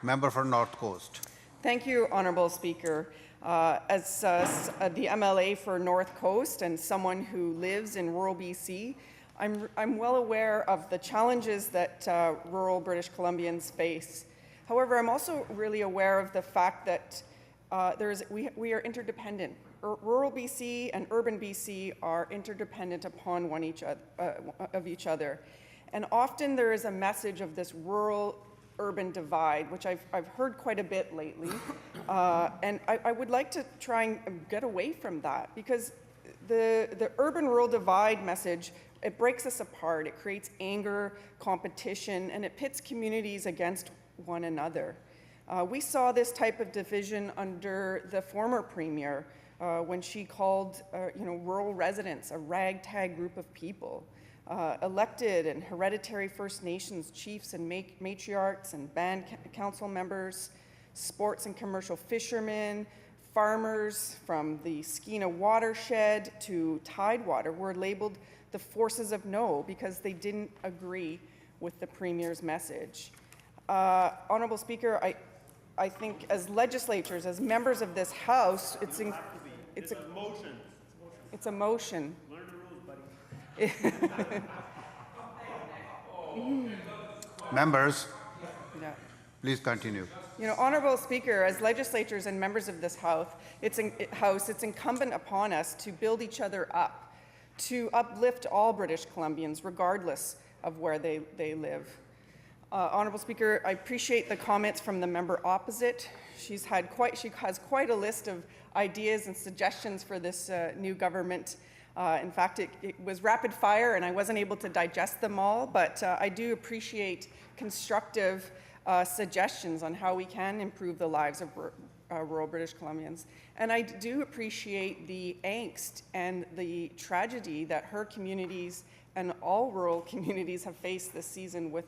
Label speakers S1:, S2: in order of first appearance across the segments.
S1: Member for North Coast.
S2: Thank you, Honourable Speaker. As the MLA for North Coast and someone who lives in rural BC, I'm well aware of the challenges that rural British Columbians face. However, I'm also really aware of the fact that we are interdependent. Rural BC and urban BC are interdependent upon each other. And often there is a message of this rural-urban divide, which I've heard quite a bit lately. And I would like to try and get away from that, because the urban-rural divide message, it breaks us apart. It creates anger, competition, and it pits communities against one another. We saw this type of division under the former premier when she called rural residents a ragtag group of people. Elected and hereditary First Nations chiefs and matriarchs and band council members, sports and commercial fishermen, farmers from the Skeena watershed to Tidewater were labeled the forces of no because they didn't agree with the Premier's message. Honourable Speaker, I think as legislators, as members of this House, it's a motion. It's a motion. Learn the rules, buddy.
S1: Members,
S2: Yeah.
S1: please continue.
S2: Honourable Speaker, as legislators and members of this House, it's incumbent upon us to build each other up, to uplift all British Columbians, regardless of where they live. Honourable Speaker, I appreciate the comments from the member opposite. She has quite a list of ideas and suggestions for this new government. In fact, it was rapid fire and I wasn't able to digest them all, but I do appreciate constructive suggestions on how we can improve the lives of rural British Columbians. And I do appreciate the angst and the tragedy that her communities and all rural communities have faced this season with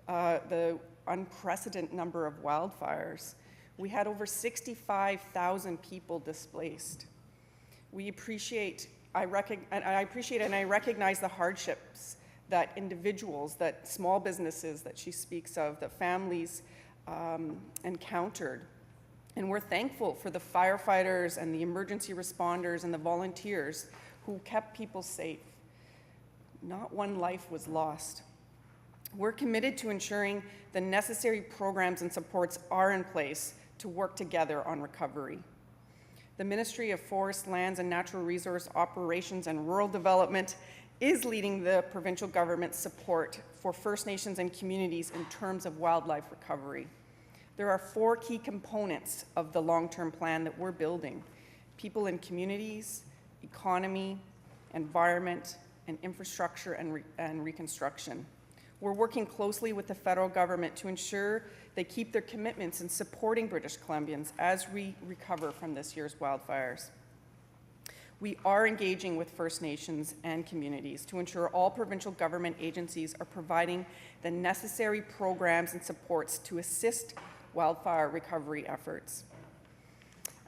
S2: the unprecedented number of wildfires. We had over 65,000 people displaced. I appreciate and I recognize the hardships that individuals, that small businesses that she speaks of, that families encountered. And we're thankful for the firefighters and the emergency responders and the volunteers who kept people safe. Not one life was lost. We're committed to ensuring the necessary programs and supports are in place to work together on recovery. The Ministry of Forest, Lands and Natural Resource Operations and Rural Development is leading the provincial government's support for First Nations and communities in terms of wildlife recovery. There are 4 key components of the long-term plan that we're building: people and communities, economy, environment, and infrastructure and reconstruction. We're working closely with the federal government to ensure they keep their commitments in supporting British Columbians as we recover from this year's wildfires. We are engaging with First Nations and communities to ensure all provincial government agencies are providing the necessary programs and supports to assist wildfire recovery efforts.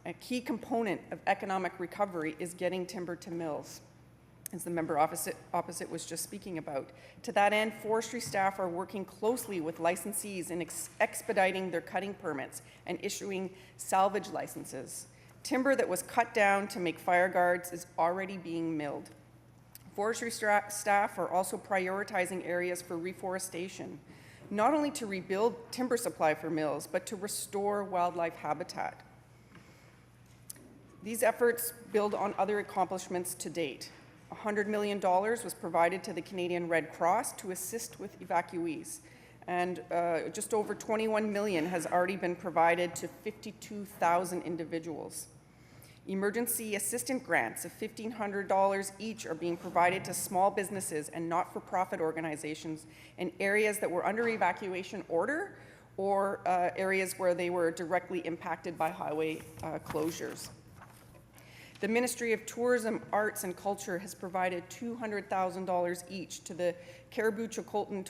S2: A key component of economic recovery is getting timber to mills, as the member opposite was just speaking about. To that end, forestry staff are working closely with licensees in expediting their cutting permits and issuing salvage licenses. Timber that was cut down to make fire guards is already being milled. Forestry staff are also prioritizing areas for reforestation, not only to rebuild timber supply for mills, but to restore wildlife habitat. These efforts build on other accomplishments to date. $100 million was provided to the Canadian Red Cross to assist with evacuees, and just over $21 million has already been provided to 52,000 individuals. Emergency assistance grants of $1,500 each are being provided to small businesses and not-for-profit organizations in areas that were under evacuation order or areas where they were directly impacted by highway closures. The Ministry of Tourism, Arts and Culture has provided $200,000 each to the Cariboo-Chilcotin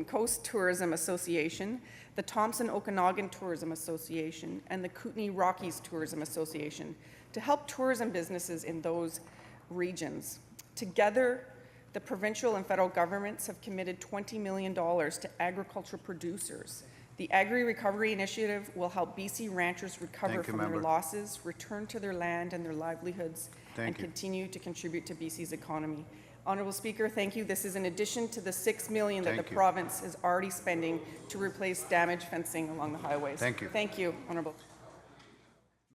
S2: Coast Tourism Association, the Thompson Okanagan Tourism Association, and the Kootenay Rockies Tourism Association to help tourism businesses in those regions. Together, the provincial and federal governments have committed $20 million to agriculture producers The Agri-Recovery Initiative will help BC ranchers recover
S1: Thank you,
S2: from their
S1: member.
S2: losses, return to their land and their livelihoods, and
S1: Thank you.
S2: continue to contribute to BC's economy. Honourable Speaker, thank you. This is in addition to the $6 million that
S1: Thank
S2: the
S1: you.
S2: province is already spending to replace damaged fencing along the highways.
S1: Thank you.
S2: Thank you, Honourable.